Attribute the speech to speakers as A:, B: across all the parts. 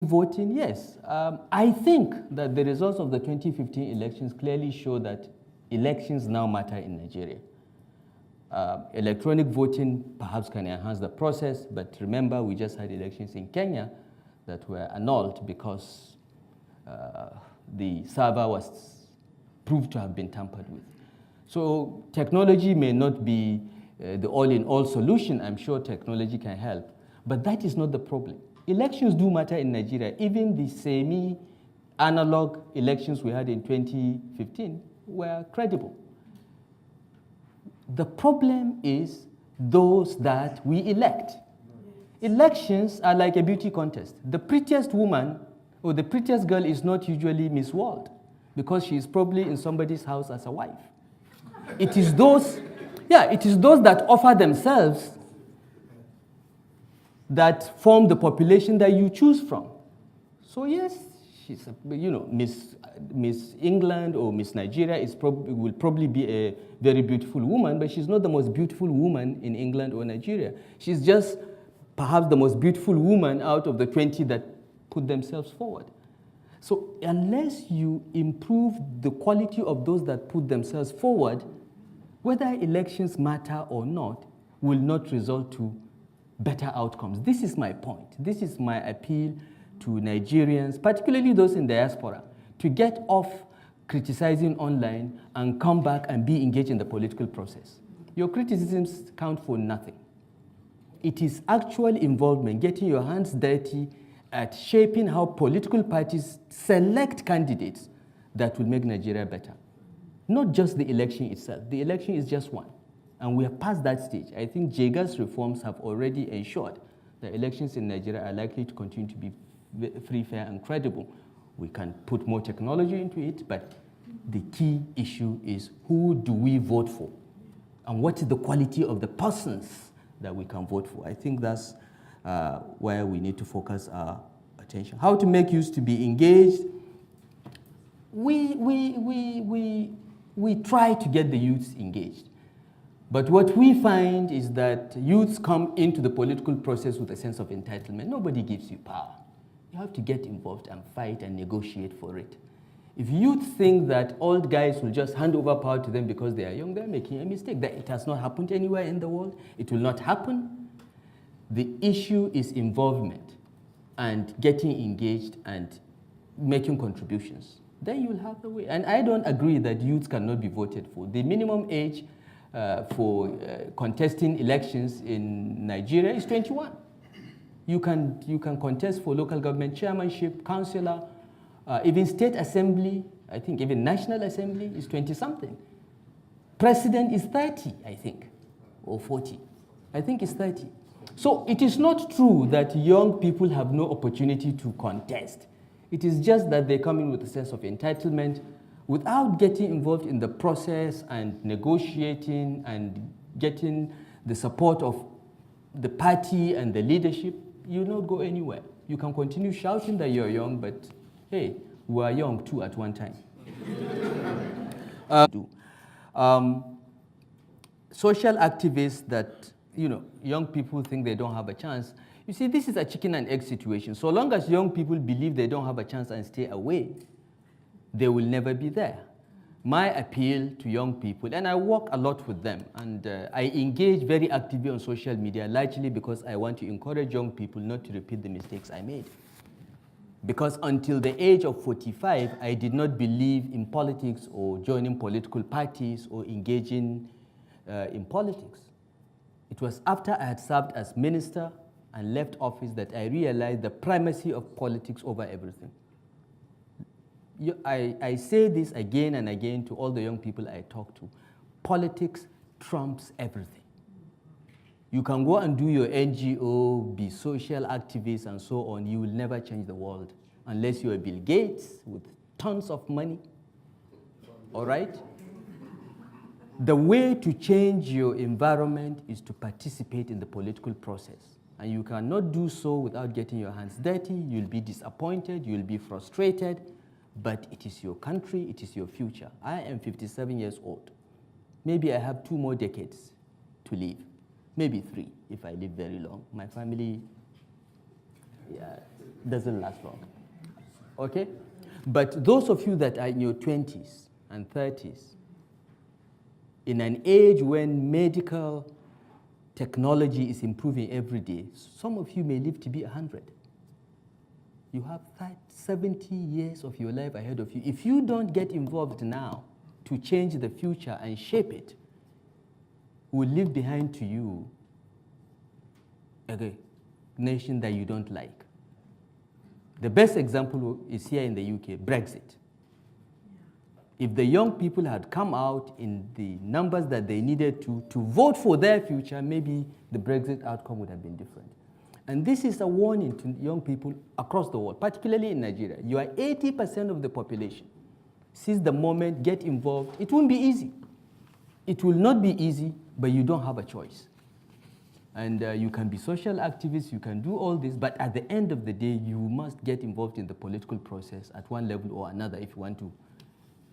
A: Voting, yes. I think that the results of the 2015 elections clearly show that elections now matter in Nigeria. Electronic voting perhaps can enhance the process, but remember we just had elections in Kenya that were annulled because the server was proved to have been tampered with. So technology may not be the all-in-all solution. I'm sure technology can help, but that is not the problem. Elections do matter in Nigeria. Even the semi-analog elections we had in 2015 were credible. The problem is those that we elect. Elections are like a beauty contest. The prettiest woman or the prettiest girl is not usually Miss World because she is probably in somebody's house as a wife. It is those that offer themselves that form the population that you choose from. So yes, she's Miss England or Miss Nigeria will probably be a very beautiful woman, but she's not the most beautiful woman in England or Nigeria. She's just perhaps the most beautiful woman out of the 20 that put themselves forward. So unless you improve the quality of those that put themselves forward, whether elections matter or not will not result to better outcomes. This is my point. This is my appeal to Nigerians, particularly those in diaspora, to get off criticizing online and come back and be engaged in the political process. Your criticisms count for nothing. It is actual involvement, getting your hands dirty at shaping how political parties select candidates that will make Nigeria better. Not just the election itself. The election is just one. And we are past that stage. I think JGA's reforms have already ensured that elections in Nigeria are likely to continue to be free, fair, and credible. We can put more technology into it, but the key issue is who do we vote for? And what is the quality of the persons that we can vote for? I think that's where we need to focus our attention. How to make youth to be engaged? We try to get the youths engaged. But what we find is that youths come into the political process with a sense of entitlement. Nobody gives you power. You have to get involved and fight and negotiate for it. If youth think that old guys will just hand over power to them because they are young, they're making a mistake. That it has not happened anywhere in the world. It will not happen. The issue is involvement and getting engaged and making contributions. Then you'll have the way. And I don't agree that youths cannot be voted for. The minimum age for contesting elections in Nigeria is 21. You can contest for local government chairmanship, councillor, even state assembly. I think even national assembly is 20-something. President is 30, I think, or 40. I think it's 30. So it is not true that young people have no opportunity to contest. It is just that they come in with a sense of entitlement without getting involved in the process and negotiating and getting the support of the party and the leadership. You will not go anywhere. You can continue shouting that you're young, but hey, we are young too at one time. Social activists that, young people think they don't have a chance. You see, this is a chicken and egg situation. So long as young people believe they don't have a chance and stay away, they will never be there. My appeal to young people, and I work a lot with them, and I engage very actively on social media, largely because I want to encourage young people not to repeat the mistakes I made. Because until the age of 45, I did not believe in politics or joining political parties or engaging in politics. It was after I had served as minister and left office that I realized the primacy of politics over everything. I say this again and again to all the young people I talk to. Politics trumps everything. You can go and do your NGO, be social activists and so on. You will never change the world unless you are Bill Gates with tons of money. All right? The way to change your environment is to participate in the political process. And you cannot do so without getting your hands dirty. You'll be disappointed, you'll be frustrated, but it is your country, it is your future. I am 57 years old. Maybe I have 2 more decades to live. Maybe 3 if I live very long. My family, Doesn't last long. Okay? But those of you that are in your 20s and 30s, in an age when medical technology is improving every day, some of you may live to be 100. You have 70 years of your life ahead of you. If you don't get involved now to change the future and shape it, will leave behind to you a nation that you don't like. The best example is here in the UK, Brexit. If the young people had come out in the numbers that they needed to vote for their future, maybe the Brexit outcome would have been different. And this is a warning to young people across the world, particularly in Nigeria. You are 80% of the population. Since the moment, get involved. It won't be easy. It will not be easy, but you don't have a choice. And you can be social activists, you can do all this, but at the end of the day, you must get involved in the political process at one level or another if you want to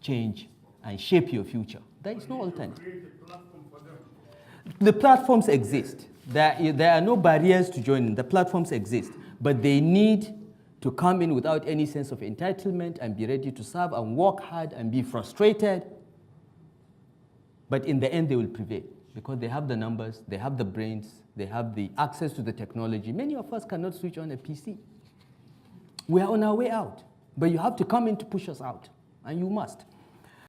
A: change and shape your future. There is no alternative. The platforms exist. There are no barriers to joining. The platforms exist, but they need to come in without any sense of entitlement and be ready to serve and work hard and be frustrated. But in the end, they will prevail because they have the numbers, they have the brains, they have the access to the technology. Many of us cannot switch on a PC. We are on our way out, but you have to come in to push us out, and you must.